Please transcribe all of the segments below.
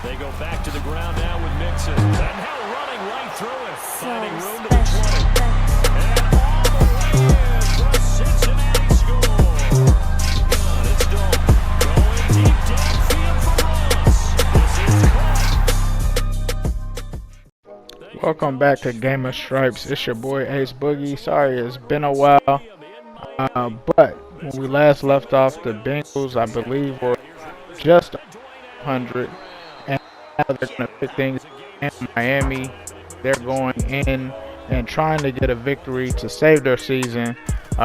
They go back to the ground now with Mixon. And now running right through it. Finding room to the 20. And all the way in for Cincinnati score. God, it's Dolphins. Going deep downfield for Ross. This is Welcome back to Game of Stripes. It's your boy Ace Boogie. Sorry it's been a while, but when we last left off, the Bengals, I believe, were just 100, and now they're going to put things in Miami. They're going in and trying to get a victory to save their season.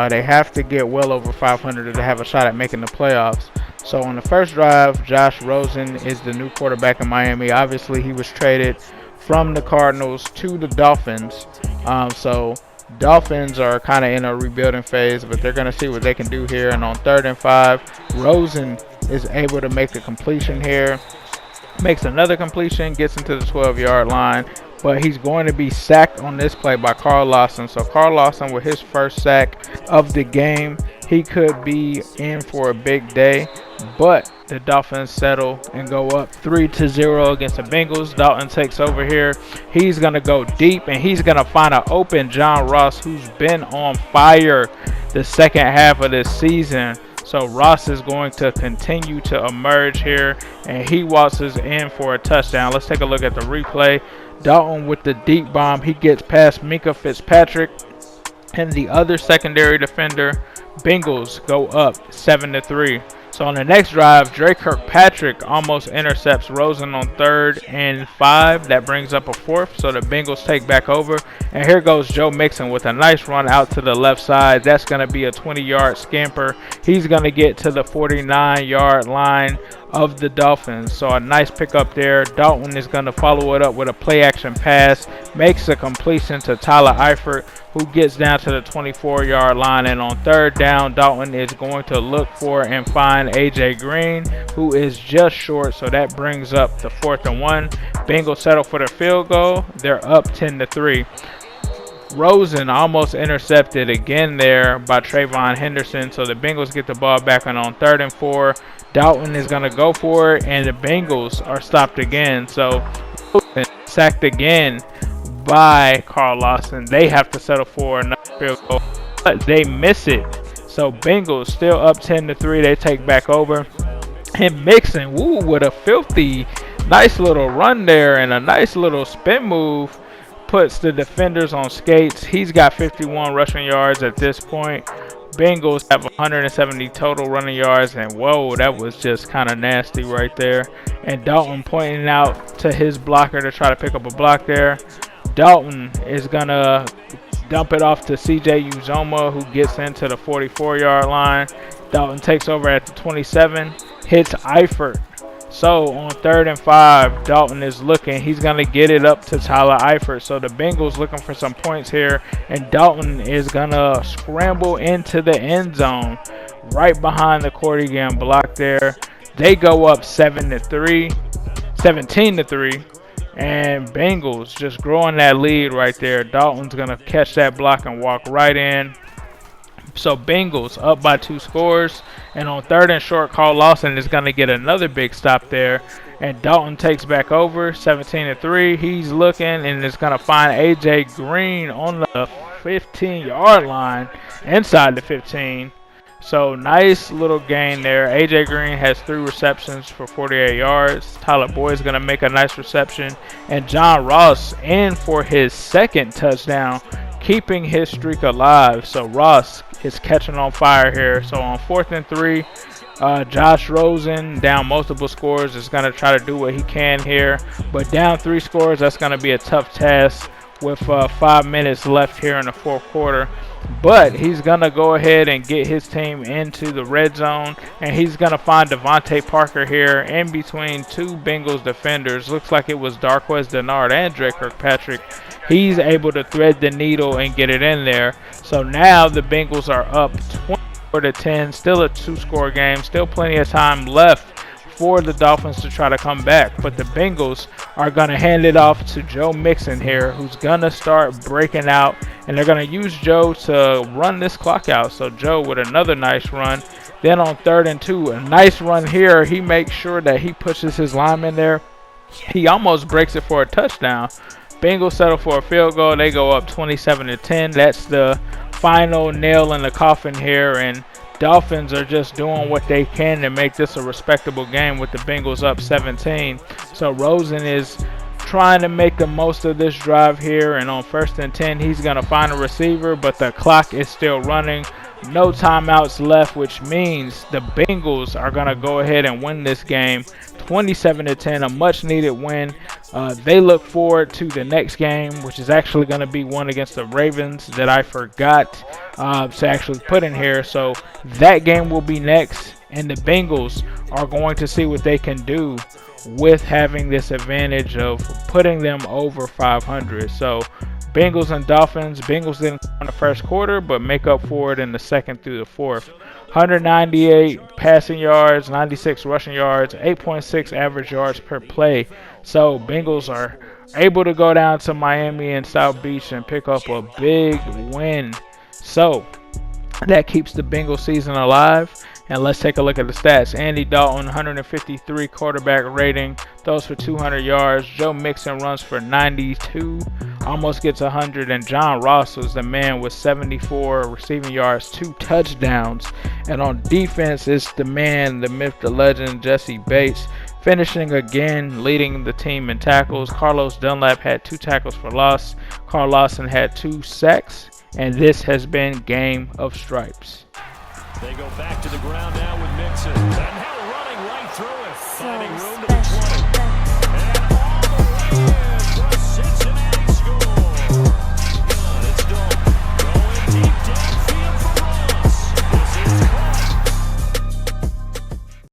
They have to get well over 500 to have a shot at making the playoffs. So on the first drive, Josh Rosen is the new quarterback in Miami. Obviously, he was traded from the Cardinals to the Dolphins. So Dolphins are kind of in a rebuilding phase, but they're going to see what they can do here. And on 3rd and 5, Rosen is able to make a completion here. Makes another completion, gets into the 12-yard line, but he's going to be sacked on this play by Carl Lawson. So Carl Lawson with his first sack of the game, he could be in for a big day, but the Dolphins settle and go up 3-0 against the Bengals. Dalton takes over here. He's going to go deep, and he's going to find an open John Ross, who's been on fire the second half of this season. So Ross is going to continue to emerge here, and he waltzes in for a touchdown. Let's take a look at the replay. Dalton with the deep bomb. He gets past Minka Fitzpatrick and the other secondary defender. Bengals go up 7-3. So on the next drive, Drake Kirkpatrick almost intercepts Rosen on 3rd and 5. That brings up a 4th, so the Bengals take back over. And here goes Joe Mixon with a nice run out to the left side. That's going to be a 20-yard scamper. He's going to get to the 49-yard line of the Dolphins. So a nice pickup there. Dalton is going to follow it up with a play-action pass. Makes a completion to Tyler Eifert, who gets down to the 24-yard line. And on 3rd down, Dalton is going to look for and find A.J. Green, who is just short. So that brings up the 4th and 1. Bengals settle for the field goal. They're up 10-3. Rosen almost intercepted again there by Trayvon Henderson. So the Bengals get the ball back, and on 3rd and 4, Dalton is going to go for it, and the Bengals are stopped again. So Rosen sacked again by Carl Lawson. They have to settle for another field goal, but they miss it. So Bengals still up 10-3. They take back over. And Mixon, with a filthy, nice little run there and a nice little spin move, puts the defenders on skates. He's got 51 rushing yards at this point. Bengals have 170 total running yards, and whoa, that was just kind of nasty right there. And Dalton pointing out to his blocker to try to pick up a block there. Dalton is going to dump it off to C.J. Uzoma, who gets into the 44-yard line. Dalton takes over at the 27, hits Eifert. So on 3rd and 5, Dalton is looking. He's going to get it up to Tyler Eifert. So the Bengals looking for some points here, and Dalton is going to scramble into the end zone right behind the Cordigan block there. They go up 17-3. And Bengals just growing that lead right there. Dalton's going to catch that block and walk right in. So Bengals up by 2 scores. And on 3rd and short, Carl Lawson is going to get another big stop there. And Dalton takes back over 17-3. He's looking and is going to find A.J. Green on the 15-yard line inside the 15. So nice little gain there. A.J. Green has 3 receptions for 48 yards. Tyler Boyd is going to make a nice reception. And John Ross in for his 2nd touchdown, keeping his streak alive. So Ross is catching on fire here. So on 4th and 3, Josh Rosen down multiple scores is going to try to do what he can here. But down 3 scores, that's going to be a tough task with 5 minutes left here in the 4th quarter. But he's going to go ahead and get his team into the red zone. And he's going to find Devontae Parker here in between 2 Bengals defenders. Looks like it was Darquez Dennard and Drake Kirkpatrick. He's able to thread the needle and get it in there. So now the Bengals are up 24-10. Still a 2-score game. Still plenty of time left for the Dolphins to try to come back. But the Bengals are going to hand it off to Joe Mixon here, who's going to start breaking out. And they're going to use Joe to run this clock out. So Joe with another nice run. Then on 3rd and 2, a nice run here. He makes sure that he pushes his lineman there. He almost breaks it for a touchdown. Bengals settle for a field goal. They go up 27-10. That's the final nail in the coffin here, and Dolphins are just doing what they can to make this a respectable game with the Bengals up 17. So Rosen is trying to make the most of this drive here, and on 1st and 10 he's going to find a receiver, but the clock is still running. No timeouts left, which means the Bengals are going to go ahead and win this game 27-10, a much needed win. They look forward to the next game, which is actually going to be one against the Ravens that I forgot to actually put in here. So that game will be next, and the Bengals are going to see what they can do with having this advantage of putting them over 500. So Bengals and Dolphins. Bengals didn't in the first quarter, but make up for it in the second through the fourth. 198 passing yards, 96 rushing yards, 8.6 average yards per play. So Bengals are able to go down to Miami and South Beach and pick up a big win. So that keeps the Bengals season alive. And let's take a look at the stats. Andy Dalton, 153 quarterback rating, throws for 200 yards. Joe Mixon runs for 92, almost gets 100. And John Ross was the man with 74 receiving yards, 2 touchdowns. And on defense, it's the man, the myth, the legend, Jesse Bates, finishing again, leading the team in tackles. Carlos Dunlap had 2 tackles for loss. Carl Lawson had 2 sacks. And this has been Game of Stripes. They go back to the ground now with Mixon. And Hill running right through it. Finding room to